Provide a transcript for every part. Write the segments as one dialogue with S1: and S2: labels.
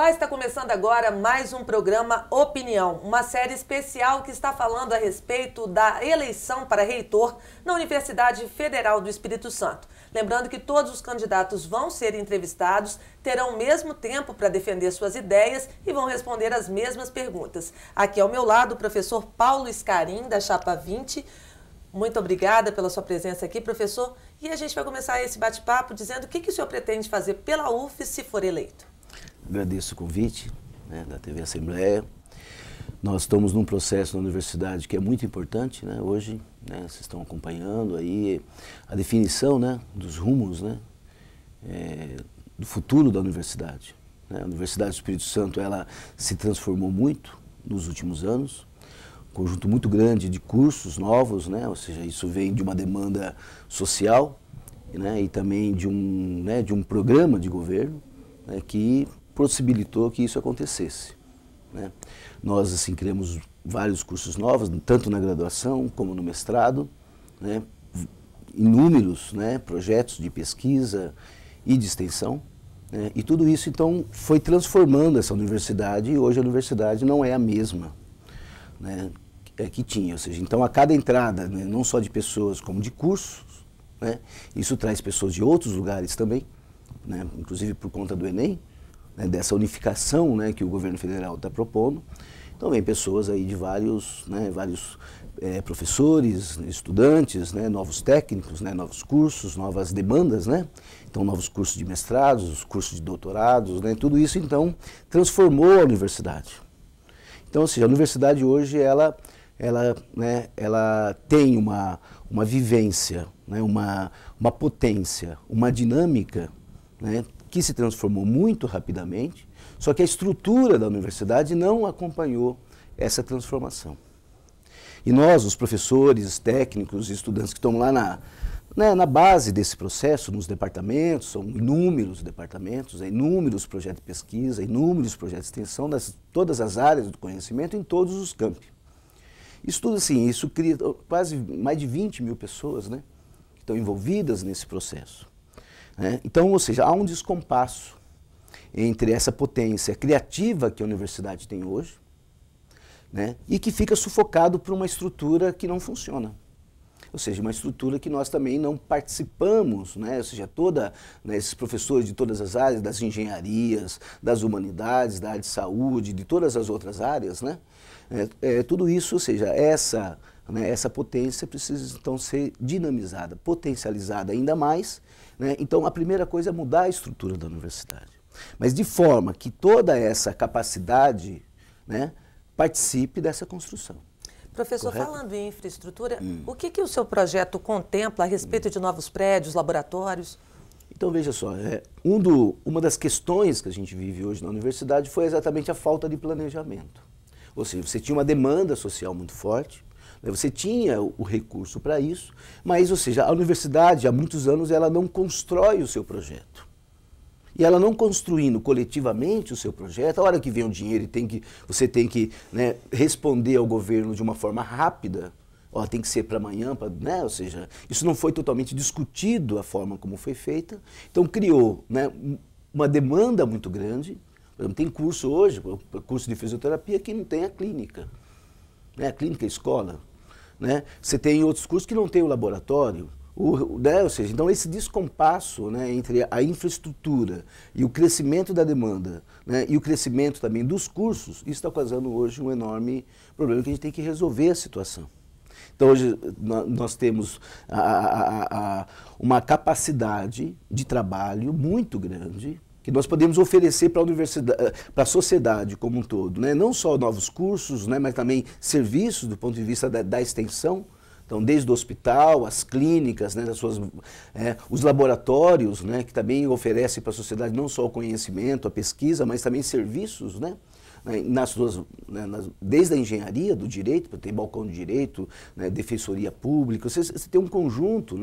S1: Olá, está começando agora mais um programa Opinião, uma série especial que está falando a respeito da eleição para reitor na Universidade Federal do Espírito Santo. Lembrando que todos os candidatos vão ser entrevistados, terão o mesmo tempo para defender suas ideias e vão responder as mesmas perguntas. Aqui ao meu lado o professor Paulo Scarin, da Chapa 20. Muito obrigada pela sua presença aqui, professor. E a gente vai começar esse bate-papo dizendo o que o senhor pretende fazer pela UF se for eleito.
S2: Agradeço o convite da TV Assembleia. Nós estamos num processo na universidade que é muito importante, hoje, vocês estão acompanhando aí a definição dos rumos do futuro da universidade. A Universidade do Espírito Santo ela se transformou muito nos últimos anos, um conjunto muito grande de cursos novos, ou seja, isso vem de uma demanda social e também de um programa de governo que possibilitou que isso acontecesse. Nós, assim, criamos vários cursos novos, tanto na graduação como no mestrado, inúmeros projetos de pesquisa e de extensão, e tudo isso, então, foi transformando essa universidade, e hoje a universidade não é a mesma que tinha. Ou seja, então, a cada entrada, não só de pessoas, como de cursos, isso traz pessoas de outros lugares também, inclusive por conta do Enem, dessa unificação que o governo federal está propondo. Então vem pessoas aí de vários professores, estudantes, novos técnicos, novos cursos, novas demandas, então novos cursos de mestrados, cursos de doutorados, tudo isso então transformou a universidade. Então, ou seja, a universidade hoje ela tem uma vivência, uma potência, uma dinâmica, que se transformou muito rapidamente, só que a estrutura da universidade não acompanhou essa transformação. E nós, os professores, técnicos e estudantes que estão lá na base desse processo, nos departamentos, são inúmeros departamentos, inúmeros projetos de pesquisa, inúmeros projetos de extensão, todas as áreas do conhecimento em todos os campi. Isso tudo assim, isso cria quase mais de 20 mil pessoas que estão envolvidas nesse processo. Então, ou seja, há um descompasso entre essa potência criativa que a universidade tem hoje e que fica sufocado por uma estrutura que não funciona. Ou seja, uma estrutura que nós também não participamos, ou seja, esses professores de todas as áreas, das engenharias, das humanidades, da área de saúde, de todas as outras áreas, tudo isso, ou seja, essa potência precisa então ser dinamizada, potencializada ainda mais. Então, a primeira coisa é mudar a estrutura da universidade, mas de forma que toda essa capacidade participe dessa construção.
S1: Professor,
S2: correto?
S1: Falando em infraestrutura, o que o seu projeto contempla a respeito de novos prédios, laboratórios?
S2: Então, veja só, uma das questões que a gente vive hoje na universidade foi exatamente a falta de planejamento. Ou seja, você tinha uma demanda social muito forte, você tinha o recurso para isso, mas, ou seja, a universidade, há muitos anos, ela não constrói o seu projeto. E ela não construindo coletivamente o seu projeto, a hora que vem o dinheiro e você tem que responder ao governo de uma forma rápida, tem que ser para amanhã, ou seja, isso não foi totalmente discutido a forma como foi feita, então criou uma demanda muito grande. Por exemplo, tem curso hoje, curso de fisioterapia, que não tem a clínica. A clínica é escola. Você tem outros cursos que não tem o laboratório. Ou seja, então esse descompasso entre a infraestrutura e o crescimento da demanda e o crescimento também dos cursos, isso está causando hoje um enorme problema que a gente tem que resolver a situação. Então hoje nós temos uma capacidade de trabalho muito grande, que nós podemos oferecer para a universidade, para a sociedade como um todo, não só novos cursos, mas também serviços do ponto de vista da extensão, então desde o hospital, as clínicas, os laboratórios, que também oferecem para a sociedade não só o conhecimento, a pesquisa, mas também serviços, desde a engenharia do direito, tem balcão de direito, defensoria pública, você tem um conjunto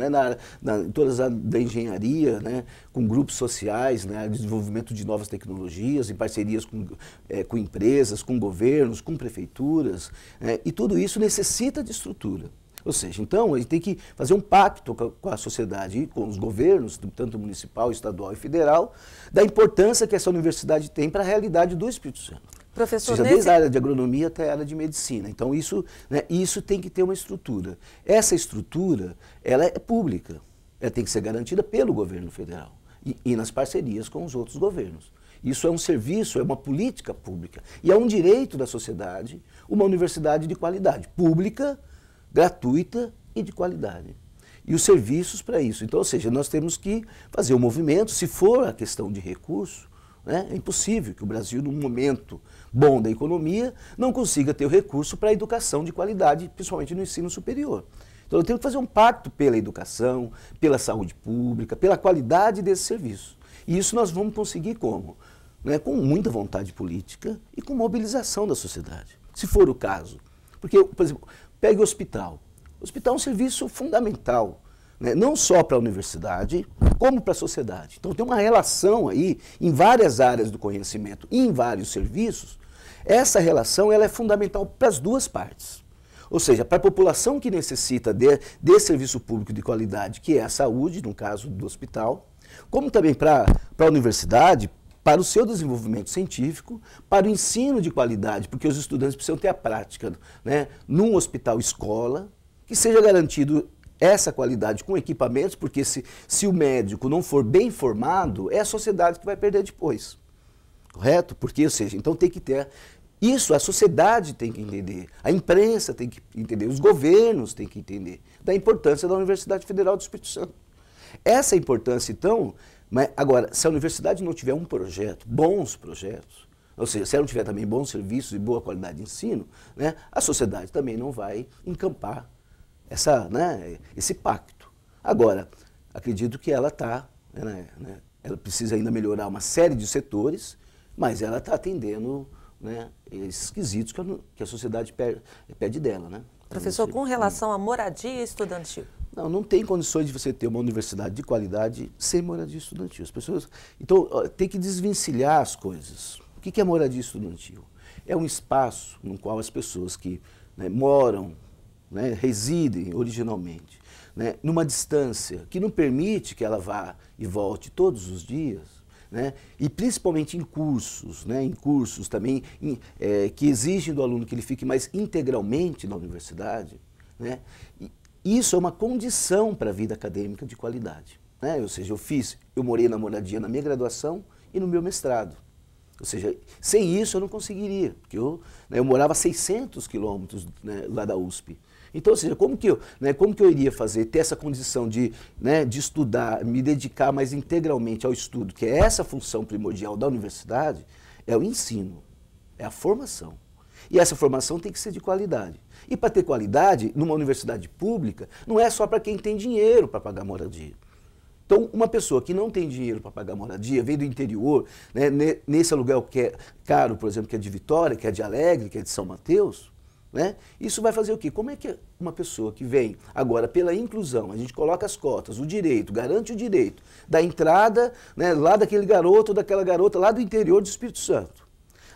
S2: todas da engenharia, com grupos sociais, desenvolvimento de novas tecnologias, em parcerias com empresas, com governos, com prefeituras, e tudo isso necessita de estrutura. Ou seja, então a gente tem que fazer um pacto com a sociedade e com os governos, tanto municipal, estadual e federal, da importância que essa universidade tem para a realidade do Espírito Santo.
S1: Professor,
S2: ou seja, desde a área de agronomia até a área de medicina. Então isso, né, isso tem que ter uma estrutura. Essa estrutura, ela é pública, ela tem que ser garantida pelo governo federal e nas parcerias com os outros governos. Isso é um serviço, é uma política pública e é um direito da sociedade, uma universidade de qualidade, pública, gratuita e de qualidade. E os serviços para isso. Então, ou seja, nós temos que fazer um movimento, se for a questão de recurso, né, é impossível que o Brasil, num momento bom da economia, não consiga ter o recurso para a educação de qualidade, principalmente no ensino superior. Então, eu tenho que fazer um pacto pela educação, pela saúde pública, pela qualidade desse serviço. E isso nós vamos conseguir como? Né, com muita vontade política e com mobilização da sociedade, se for o caso. Porque, por exemplo, pegue o hospital. O hospital é um serviço fundamental, né, não só para a universidade, como para a sociedade. Então tem uma relação aí em várias áreas do conhecimento e em vários serviços. Essa relação ela é fundamental para as duas partes. Ou seja, para a população que necessita de serviço público de qualidade, que é a saúde, no caso do hospital, como também para a universidade, para o seu desenvolvimento científico, para o ensino de qualidade, porque os estudantes precisam ter a prática, né, num hospital escola, que seja garantido essa qualidade com equipamentos, porque se o médico não for bem formado, é a sociedade que vai perder depois. Correto? Porque, ou seja, então tem que ter isso, a sociedade tem que entender, a imprensa tem que entender, os governos têm que entender da importância da Universidade Federal do Espírito Santo. Essa importância, então, mas agora, se a universidade não tiver um projeto, bons projetos, ou seja, se ela não tiver também bons serviços e boa qualidade de ensino, né, a sociedade também não vai encampar esse pacto. Agora, acredito que ela ela precisa ainda melhorar uma série de setores, mas ela está atendendo, né, esses quesitos que a sociedade pede dela. Né?
S1: Professor, com relação à moradia estudantil?
S2: Não tem condições de você ter uma universidade de qualidade sem moradia estudantil. As pessoas, então, tem que desvencilhar as coisas. O que é moradia estudantil? É um espaço no qual as pessoas que, né, moram, né, residem originalmente, né, numa distância que não permite que ela vá e volte todos os dias, né, e principalmente em cursos também que exigem do aluno que ele fique mais integralmente na universidade, né, isso é uma condição para a vida acadêmica de qualidade. Né? Ou seja, eu morei na moradia na minha graduação e no meu mestrado. Ou seja, sem isso eu não conseguiria, porque eu morava a 600 quilômetros, né, lá da USP. Então, ou seja, como que eu iria ter essa condição de estudar, me dedicar mais integralmente ao estudo, que é essa função primordial da universidade, é o ensino, é a formação. E essa formação tem que ser de qualidade. E para ter qualidade, numa universidade pública, não é só para quem tem dinheiro para pagar moradia. Então, uma pessoa que não tem dinheiro para pagar moradia, veio do interior, né, nesse aluguel que é caro, por exemplo, que é de Vitória, que é de Alegre, que é de São Mateus, né, isso vai fazer o quê? Como é que uma pessoa que vem agora pela inclusão, a gente coloca as cotas, o direito, garante o direito da entrada, né, lá daquele garoto ou daquela garota lá do interior do Espírito Santo.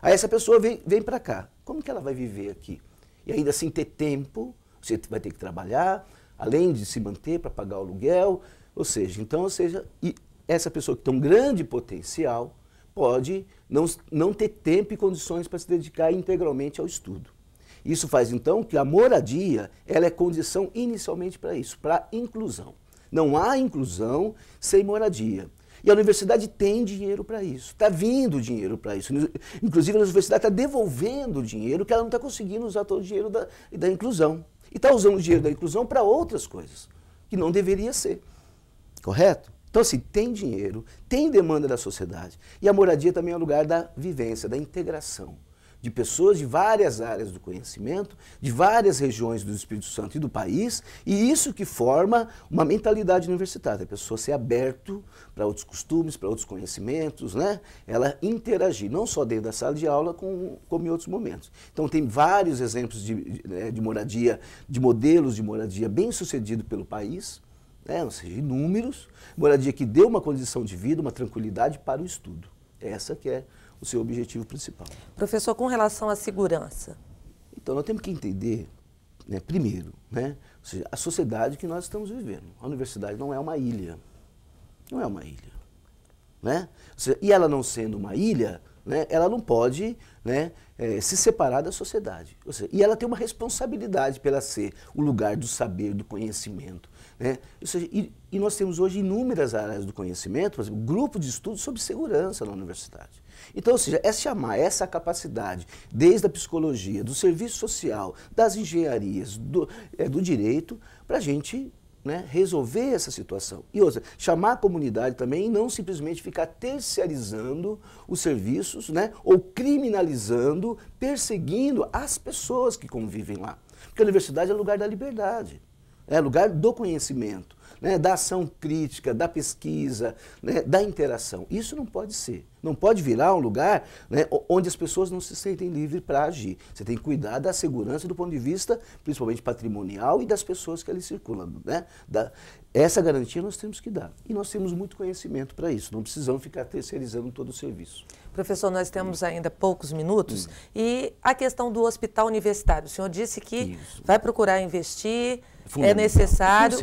S2: Aí essa pessoa vem para cá. Como que ela vai viver aqui? E ainda assim ter tempo, você vai ter que trabalhar, além de se manter para pagar o aluguel, ou seja, e essa pessoa que tem um grande potencial pode não ter tempo e condições para se dedicar integralmente ao estudo. Isso faz então que a moradia, ela é condição inicialmente para isso, para a inclusão. Não há inclusão sem moradia. E a universidade tem dinheiro para isso, está vindo dinheiro para isso. Inclusive a universidade está devolvendo o dinheiro que ela não está conseguindo usar todo o dinheiro da inclusão. E está usando o dinheiro da inclusão para outras coisas, que não deveria ser. Correto? Então, assim, tem dinheiro, tem demanda da sociedade. E a moradia também é o lugar da vivência, da integração de pessoas de várias áreas do conhecimento, de várias regiões do Espírito Santo e do país, e isso que forma uma mentalidade universitária, a pessoa ser aberto para outros costumes, para outros conhecimentos, né? Ela interagir, não só dentro da sala de aula, como em outros momentos. Então tem vários exemplos de moradia, de modelos de moradia bem-sucedido pelo país, né? Ou seja, inúmeros, moradia que deu uma condição de vida, uma tranquilidade para o estudo. Essa que é o seu objetivo principal.
S1: Professor, com relação à segurança?
S2: Então, nós temos que entender né, primeiro, né, ou seja, a sociedade que nós estamos vivendo. A universidade não é uma ilha. Não é uma ilha. Né? Ou seja, e ela não sendo uma ilha, né, ela não pode, né, se separar da sociedade. Ou seja, e ela tem uma responsabilidade pela ser o lugar do saber, do conhecimento. Né? Ou seja, e nós temos hoje inúmeras áreas do conhecimento, por exemplo, grupo de estudo sobre segurança na universidade. Então, ou seja, é chamar essa capacidade, desde a psicologia, do serviço social, das engenharias, do direito, para a gente, né, resolver essa situação. E outra, chamar a comunidade também e não simplesmente ficar terciarizando os serviços, né, ou criminalizando, perseguindo as pessoas que convivem lá. Porque a universidade é lugar da liberdade, é lugar do conhecimento, né, da ação crítica, da pesquisa, né, da interação. Isso não pode ser. Não pode virar um lugar, né, onde as pessoas não se sentem livres para agir. Você tem que cuidar da segurança do ponto de vista, principalmente patrimonial, e das pessoas que ali circulam. Né? Essa garantia nós temos que dar. E nós temos muito conhecimento para isso. Não precisamos ficar terceirizando todo o serviço.
S1: Professor, nós temos ainda poucos minutos. E a questão do hospital universitário. O senhor disse que vai procurar investir, é necessário,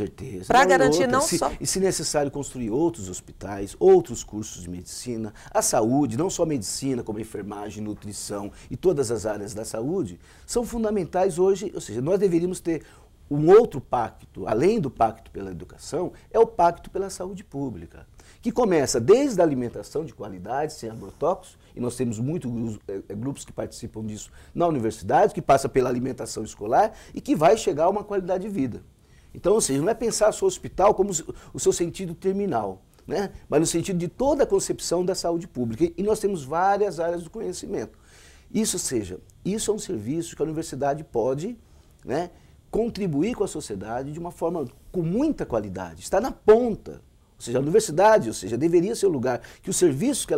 S1: para garantir não só...
S2: E se necessário construir outros hospitais, outros cursos de medicina, a saúde, não só medicina, como enfermagem, nutrição e todas as áreas da saúde, são fundamentais hoje, ou seja, nós deveríamos ter um outro pacto, além do pacto pela educação, é o pacto pela saúde pública, que começa desde a alimentação de qualidade, sem agrotóxicos, e nós temos muitos grupos que participam disso na universidade, que passa pela alimentação escolar e que vai chegar a uma qualidade de vida. Então, ou seja, não é pensar só o hospital como o seu sentido terminal, né? Mas no sentido de toda a concepção da saúde pública. E nós temos várias áreas do conhecimento. Isso é um serviço que a universidade pode, né, contribuir com a sociedade de uma forma com muita qualidade. Está na ponta. Ou seja, a universidade, deveria ser o lugar que os serviços que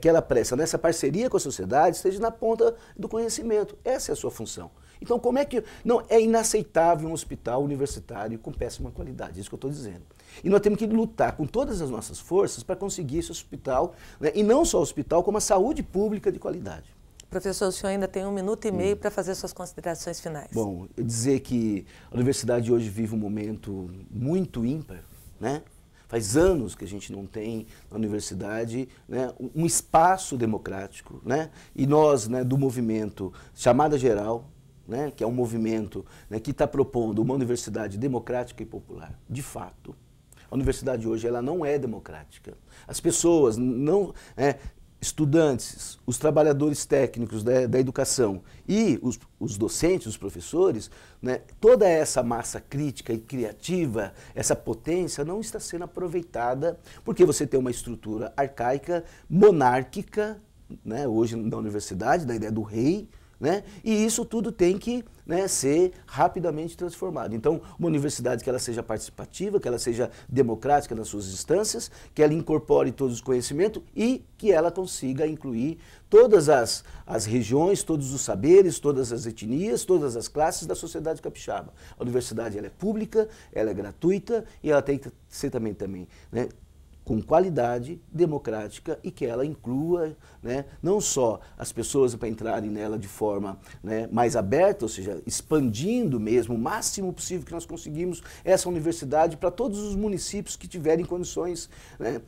S2: ela presta nessa parceria com a sociedade esteja na ponta do conhecimento. Essa é a sua função. Então, como é que... Não, é inaceitável um hospital universitário com péssima qualidade, é isso que eu estou dizendo. E nós temos que lutar com todas as nossas forças para conseguir esse hospital, né, e não só o hospital, como a saúde pública de qualidade.
S1: Professor, o senhor ainda tem 1 minuto e meio para fazer suas considerações finais.
S2: Bom, eu dizer que a universidade hoje vive um momento muito ímpar, né? Faz anos que a gente não tem na universidade, né, um espaço democrático, né? E nós, né, do movimento Chamada Geral, né, que é um movimento, né, que está propondo uma universidade democrática e popular, de fato. A universidade hoje ela não é democrática. As pessoas não... estudantes, os trabalhadores técnicos da educação e os docentes, os professores, né, toda essa massa crítica e criativa, essa potência não está sendo aproveitada porque você tem uma estrutura arcaica, monárquica, né, hoje na universidade, da ideia do rei, né, e isso tudo tem que, né, ser rapidamente transformado. Então, uma universidade que ela seja participativa, que ela seja democrática nas suas instâncias, que ela incorpore todos os conhecimentos e que ela consiga incluir todas as regiões, todos os saberes, todas as etnias, todas as classes da sociedade capixaba. A universidade ela é pública, ela é gratuita e ela tem que ser também, né, com qualidade, democrática e que ela inclua, né, não só as pessoas para entrarem nela de forma, né, mais aberta, ou seja, expandindo mesmo o máximo possível que nós conseguimos essa universidade para todos os municípios que tiverem condições, né,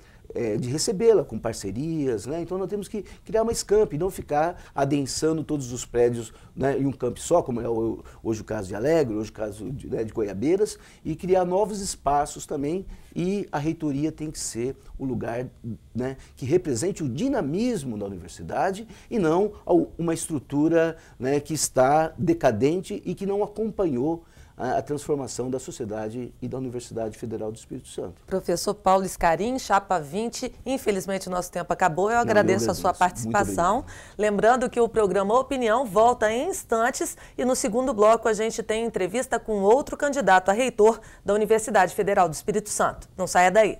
S2: de recebê-la com parcerias, né? Então nós temos que criar uma SCAMP e não ficar adensando todos os prédios, né, em um campo só, como é hoje o caso de Alegre, hoje o caso de Goiabeiras, e criar novos espaços também, e a reitoria tem que ser o lugar, né, que represente o dinamismo da universidade e não uma estrutura, né, que está decadente e que não acompanhou a transformação da sociedade e da Universidade Federal do Espírito Santo.
S1: Professor Paulo Scarin, Chapa 20, infelizmente o nosso tempo acabou, eu agradeço a sua participação. Lembrando que o programa Opinião volta em instantes e no segundo bloco a gente tem entrevista com outro candidato a reitor da Universidade Federal do Espírito Santo. Não saia daí.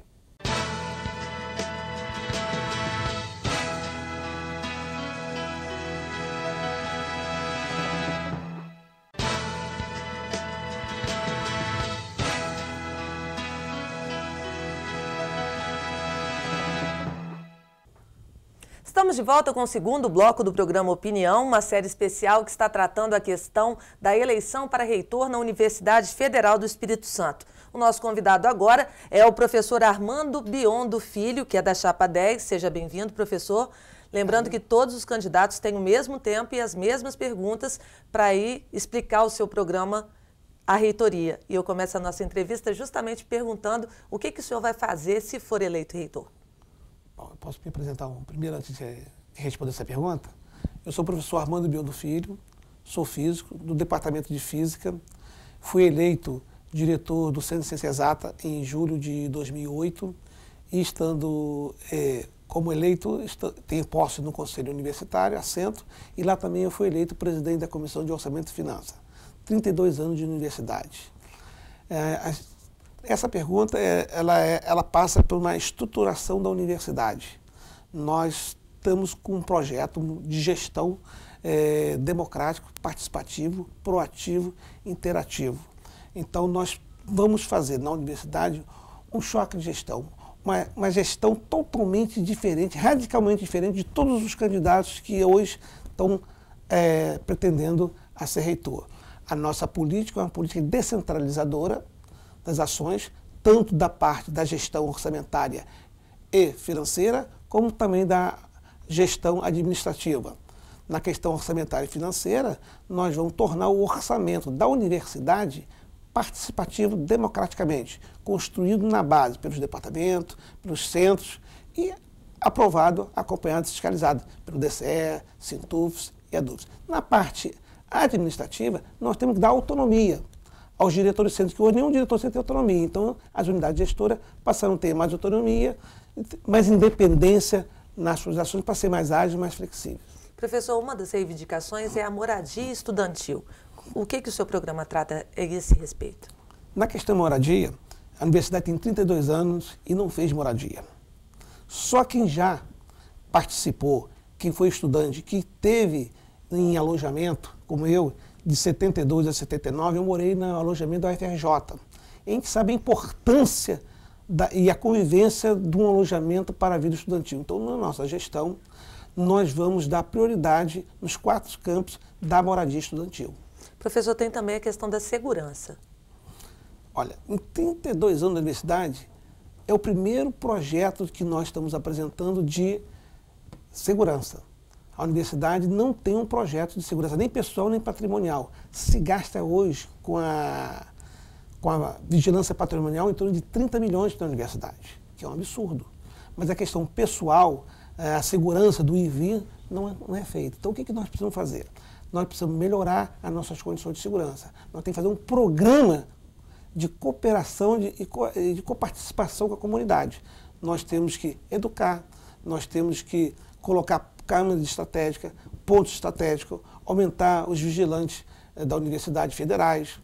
S1: Estamos Estamos de volta com o segundo bloco do programa Opinião, uma série especial que está tratando a questão da eleição para reitor na Universidade Federal do Espírito Santo. O nosso convidado agora é o professor Armando Biondo Filho, que é da Chapa 10. Seja bem-vindo, professor. Lembrando que todos os candidatos têm o mesmo tempo e as mesmas perguntas para ir explicar o seu programa à reitoria. E eu começo a nossa entrevista justamente perguntando o que o senhor vai fazer se for eleito reitor.
S3: Bom, eu posso me apresentar primeiro antes de responder essa pergunta? Eu sou o professor Armando Biondo Filho, sou físico do Departamento de Física, fui eleito diretor do Centro de Ciência Exata em julho de 2008 e estando como eleito, tenho posse no Conselho Universitário, assento, e lá também eu fui eleito presidente da Comissão de Orçamento e Finanças. 32 anos de universidade. Essa pergunta, ela passa por uma estruturação da universidade. Nós estamos com um projeto de gestão democrático, participativo, proativo, interativo. Então, nós vamos fazer na universidade um choque de gestão, uma gestão totalmente diferente, radicalmente diferente de todos os candidatos que hoje estão pretendendo a ser reitor. A nossa política é uma política descentralizadora das ações, tanto da parte da gestão orçamentária e financeira, como também da gestão administrativa. Na questão orçamentária e financeira, nós vamos tornar o orçamento da universidade participativo democraticamente, construído na base pelos departamentos, pelos centros e aprovado, acompanhado e fiscalizado pelo DCE, Sintufs e Adufs. Na parte administrativa, nós temos que dar autonomia aos diretores centros, que hoje nenhum diretor centro tem autonomia. Então, as unidades gestoras passaram a ter mais autonomia, mais independência nas suas ações para ser mais ágeis e mais flexíveis.
S1: Professor, uma das reivindicações é a moradia estudantil. O que o seu programa trata a esse respeito?
S3: Na questão moradia, a universidade tem 32 anos e não fez moradia. Só quem já participou, quem foi estudante, que teve em alojamento, como eu, de 72 a 79, eu morei no alojamento da UFRJ. A gente sabe a importância e a convivência de um alojamento para a vida estudantil. Então, na nossa gestão, nós vamos dar prioridade nos 4 campos da moradia estudantil.
S1: Professor, tem também a questão da segurança.
S3: Olha, em 32 anos da universidade, é o primeiro projeto que nós estamos apresentando de segurança. A universidade não tem um projeto de segurança, nem pessoal, nem patrimonial. Se gasta hoje com a vigilância patrimonial em torno de 30 milhões na universidade, que é um absurdo. Mas a questão pessoal, a segurança do ir e vir, não é feita. Então, o que nós precisamos fazer? Nós precisamos melhorar as nossas condições de segurança. Nós temos que fazer um programa de cooperação e de coparticipação com a comunidade. Nós temos que educar, nós temos que colocar câmeras estratégicas, pontos estratégicos, aumentar os vigilantes da universidade federais,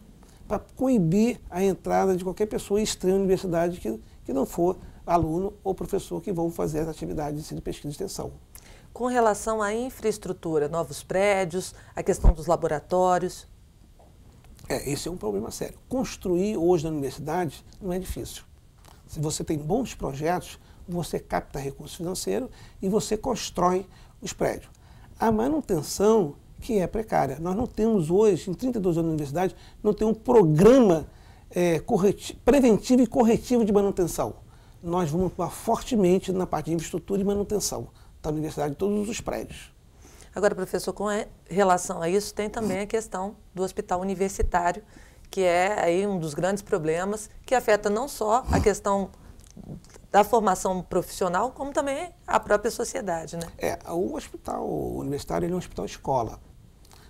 S3: para coibir a entrada de qualquer pessoa estranha à universidade que não for aluno ou professor que vão fazer as atividades de ensino, pesquisa e extensão.
S1: Com relação à infraestrutura, novos prédios, a questão dos laboratórios?
S3: Esse é um problema sério. Construir hoje na universidade não é difícil. Se você tem bons projetos, você capta recurso financeiro e você constrói os prédios. A manutenção, que é precária. Nós não temos hoje, em 32 anos de universidade, não tem um programa preventivo e corretivo de manutenção. Nós vamos atuar fortemente na parte de infraestrutura e manutenção da universidade, de todos os prédios.
S1: Agora, professor, com relação a isso, tem também a questão do hospital universitário, que é aí um dos grandes problemas, que afeta não só a questão da formação profissional, como também a própria sociedade, né?
S3: O hospital universitário é um hospital escola.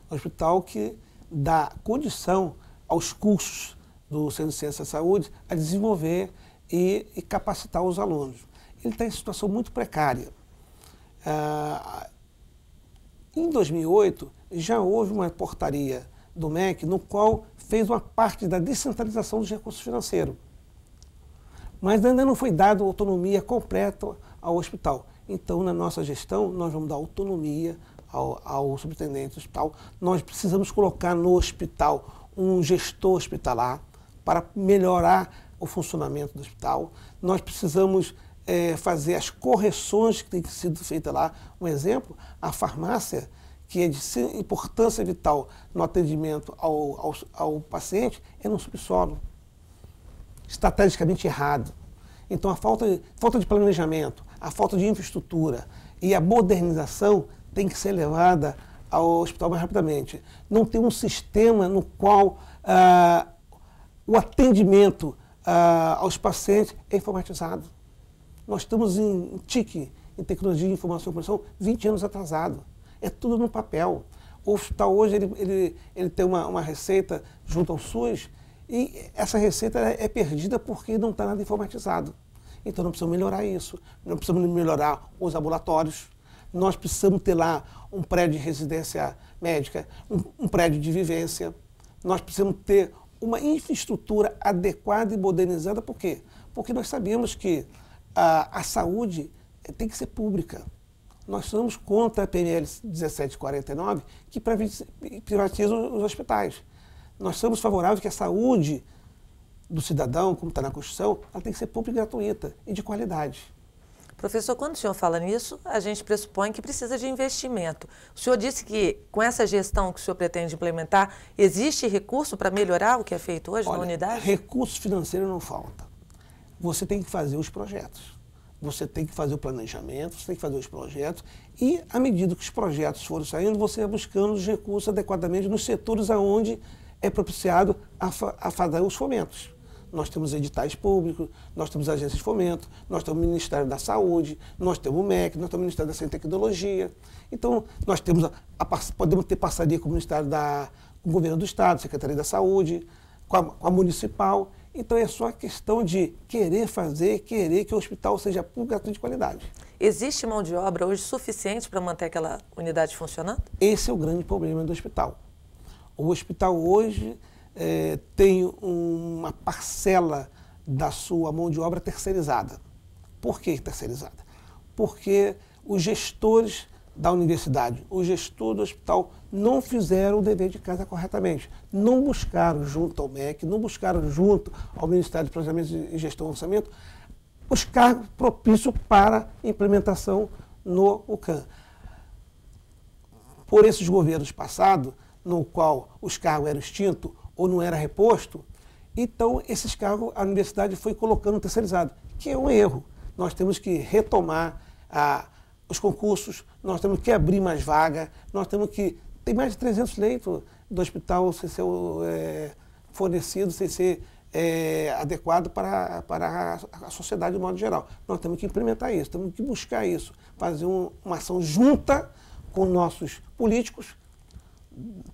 S3: É um hospital que dá condição aos cursos do Centro de Ciência da Saúde a desenvolver e capacitar os alunos. Ele está em situação muito precária. Em 2008, já houve uma portaria do MEC no qual fez uma parte da descentralização dos recursos financeiros. Mas ainda não foi dada autonomia completa ao hospital. Então, na nossa gestão, nós vamos dar autonomia ao superintendente do hospital. Nós precisamos colocar no hospital um gestor hospitalar para melhorar o funcionamento do hospital. Nós precisamos fazer as correções que têm sido feitas lá. Um exemplo, a farmácia, que é de importância vital no atendimento ao paciente, é no subsolo, estrategicamente errado. Então, a falta de planejamento, a falta de infraestrutura e a modernização tem que ser levada ao hospital mais rapidamente. Não tem um sistema no qual o atendimento aos pacientes é informatizado. Nós estamos em TIC, em Tecnologia de Informação e Comunicação, 20 anos atrasado. É tudo no papel. O hospital hoje ele tem uma receita junto ao SUS e essa receita é perdida porque não está nada informatizado. Então nós precisamos melhorar isso. Nós precisamos melhorar os ambulatórios. Nós precisamos ter lá um prédio de residência médica, um prédio de vivência. Nós precisamos ter uma infraestrutura adequada e modernizada. Por quê? Porque nós sabemos que a saúde tem que ser pública. Nós somos contra a PNL 1749, que privatiza os hospitais. Nós somos favoráveis que a saúde do cidadão, como está na Constituição, ela tem que ser pública e gratuita e de qualidade.
S1: Professor, quando o senhor fala nisso, a gente pressupõe que precisa de investimento. O senhor disse que, com essa gestão que o senhor pretende implementar, existe recurso para melhorar o que é feito hoje na unidade?
S3: Recurso financeiro não falta. Você tem que fazer os projetos. Você tem que fazer o planejamento, você tem que fazer os projetos e, à medida que os projetos forem saindo, você vai buscando os recursos adequadamente nos setores onde é propiciado a fazer os fomentos. Nós temos editais públicos, nós temos agências de fomento, nós temos o Ministério da Saúde, nós temos o MEC, nós temos o Ministério da Ciência e Tecnologia. Então, nós temos podemos ter parceria com o Ministério com o Governo do Estado, Secretaria da Saúde, com a Municipal. Então, é só questão de querer fazer, querer que o hospital seja público, gratuito e de qualidade.
S1: Existe mão de obra hoje suficiente para manter aquela unidade funcionando?
S3: Esse é o grande problema do hospital. O hospital hoje tem uma parcela da sua mão de obra terceirizada. Por que terceirizada? Porque os gestores da universidade, o gestor do hospital não fizeram o dever de casa corretamente. Não buscaram junto ao MEC, não buscaram junto ao Ministério de Planejamento e Gestão e Orçamento os cargos propícios para implementação no UCAM. Por esses governos passados, no qual os cargos eram extintos ou não era reposto, então esses cargos a universidade foi colocando terceirizado, que é um erro. Nós temos que retomar os concursos, nós temos que abrir mais vaga, nós temos que... Tem mais de 300 leitos do hospital sem ser fornecido, sem ser adequado para a sociedade de modo geral. Nós temos que implementar isso, temos que buscar isso, fazer uma ação junta com nossos políticos,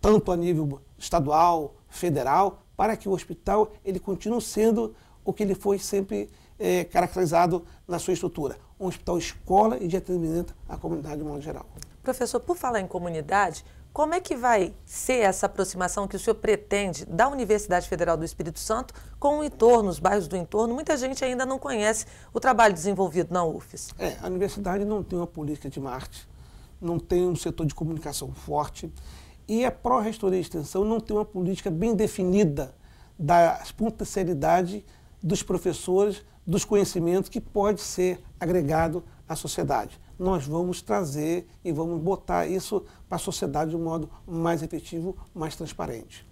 S3: tanto a nível estadual, federal, para que o hospital ele continue sendo o que ele foi sempre caracterizado na sua estrutura. Um hospital escola e de atendimento à comunidade de modo geral.
S1: Professor, por falar em comunidade, como é que vai ser essa aproximação que o senhor pretende da Universidade Federal do Espírito Santo com o entorno, os bairros do entorno? Muita gente ainda não conhece o trabalho desenvolvido na UFES.
S3: A universidade não tem uma política de marketing, não tem um setor de comunicação forte e a Pró-Reitoria de Extensão não tem uma política bem definida da potencialidade dos professores, dos conhecimentos que pode ser agregado à sociedade. Nós vamos trazer e vamos botar isso para a sociedade de um modo mais efetivo, mais transparente.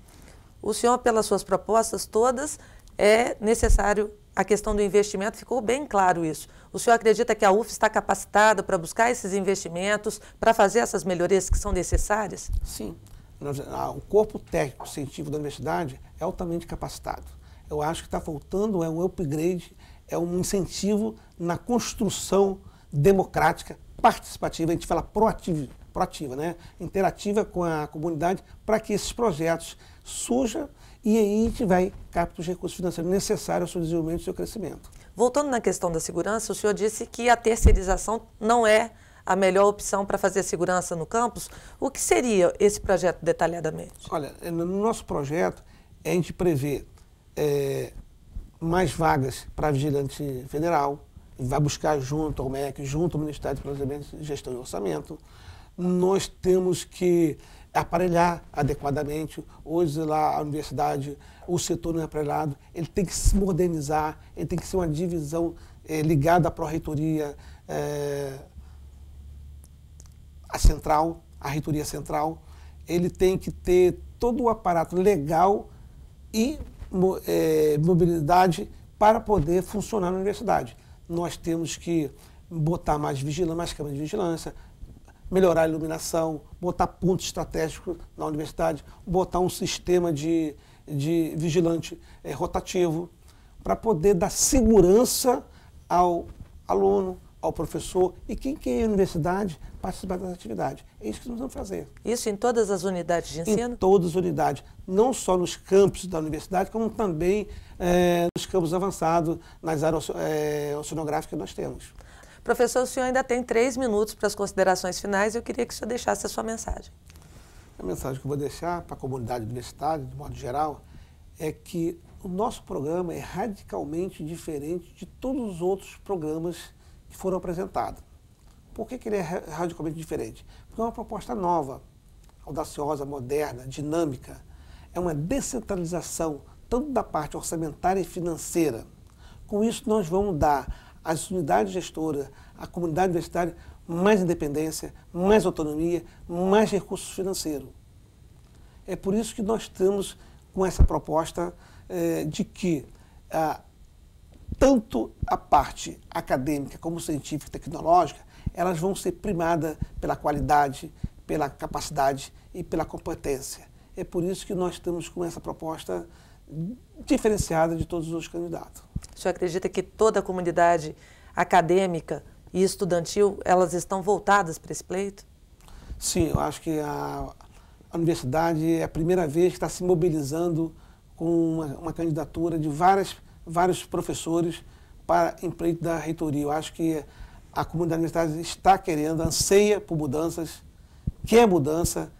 S1: O senhor, pelas suas propostas todas, é necessário a questão do investimento, ficou bem claro isso. O senhor acredita que a UFES está capacitada para buscar esses investimentos, para fazer essas melhorias que são necessárias?
S3: Sim. O corpo técnico científico da universidade é altamente capacitado. Eu acho que está faltando um upgrade, um incentivo na construção democrática, participativa, a gente fala proativa, né? Interativa com a comunidade, para que esses projetos surjam e aí a gente vai captar os recursos financeiros necessários ao seu desenvolvimento e ao seu crescimento.
S1: Voltando na questão da segurança, o senhor disse que a terceirização não é a melhor opção para fazer segurança no campus. O que seria esse projeto detalhadamente?
S3: Olha, no nosso projeto, a gente prevê mais vagas para vigilante federal, vai buscar junto ao MEC, junto ao Ministério de Planejamento, Gestão e Orçamento. Nós temos que aparelhar adequadamente. Hoje lá a universidade, o setor não é aparelhado, ele tem que se modernizar, ele tem que ser uma divisão ligada à pró-reitoria, a central, a reitoria central. Ele tem que ter todo o aparato legal e mobilidade para poder funcionar na universidade. Nós temos que botar mais vigilância, mais câmeras de vigilância, melhorar a iluminação, botar pontos estratégicos na universidade, botar um sistema de vigilante rotativo, para poder dar segurança ao aluno, ao professor e quem quer ir à universidade participar das atividades. É isso que nós vamos fazer.
S1: Isso em todas as unidades de ensino?
S3: Em todas as unidades, não só nos campos da universidade, como também nos campos avançados, nas áreas oceanográficas que nós temos.
S1: Professor, o senhor ainda tem 3 minutos para as considerações finais. Eu queria que o senhor deixasse a sua mensagem.
S3: A mensagem que eu vou deixar para a comunidade universitária, de modo geral, é que o nosso programa é radicalmente diferente de todos os outros programas que foram apresentados. Por que ele é radicalmente diferente? Porque é uma proposta nova, audaciosa, moderna, dinâmica. É uma descentralização, tanto da parte orçamentária e financeira. Com isso, nós vamos dar às unidades gestoras, à comunidade universitária, mais independência, mais autonomia, mais recursos financeiros. É por isso que nós estamos com essa proposta de que tanto a parte acadêmica como científica e tecnológica, elas vão ser primadas pela qualidade, pela capacidade e pela competência. É por isso que nós estamos com essa proposta diferenciada de todos os candidatos.
S1: O senhor acredita que toda a comunidade acadêmica e estudantil, elas estão voltadas para esse pleito?
S3: Sim, eu acho que a universidade é a primeira vez que está se mobilizando com uma candidatura de vários professores para em pleito da reitoria. Eu acho que a comunidade universitária está querendo, anseia por mudanças, quer mudança,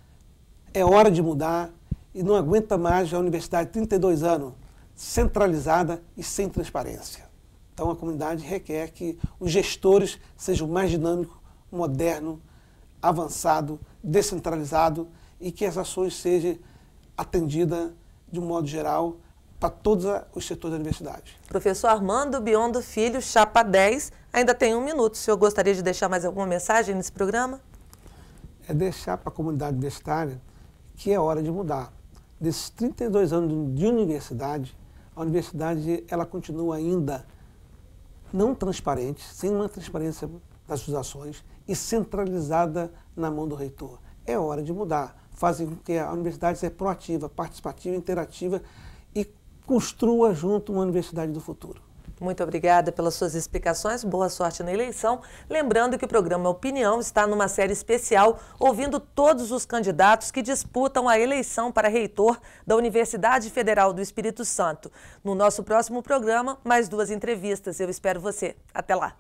S3: é hora de mudar e não aguenta mais a universidade 32 anos centralizada e sem transparência. Então a comunidade requer que os gestores sejam mais dinâmicos, modernos, avançados, descentralizados e que as ações sejam atendidas de um modo geral para todos os setores da universidade.
S1: Professor Armando Biondo Filho, chapa 10, ainda tem 1 minuto. O senhor gostaria de deixar mais alguma mensagem nesse programa?
S3: É deixar para a comunidade universitária que é hora de mudar. Desses 32 anos de universidade, a universidade ela continua ainda não transparente, sem uma transparência das suas ações e centralizada na mão do reitor. É hora de mudar. Fazem com que a universidade seja proativa, participativa, interativa e construa junto uma universidade do futuro.
S1: Muito obrigada pelas suas explicações, boa sorte na eleição. Lembrando que o programa Opinião está numa série especial, ouvindo todos os candidatos que disputam a eleição para reitor da Universidade Federal do Espírito Santo. No nosso próximo programa, mais 2 entrevistas. Eu espero você. Até lá!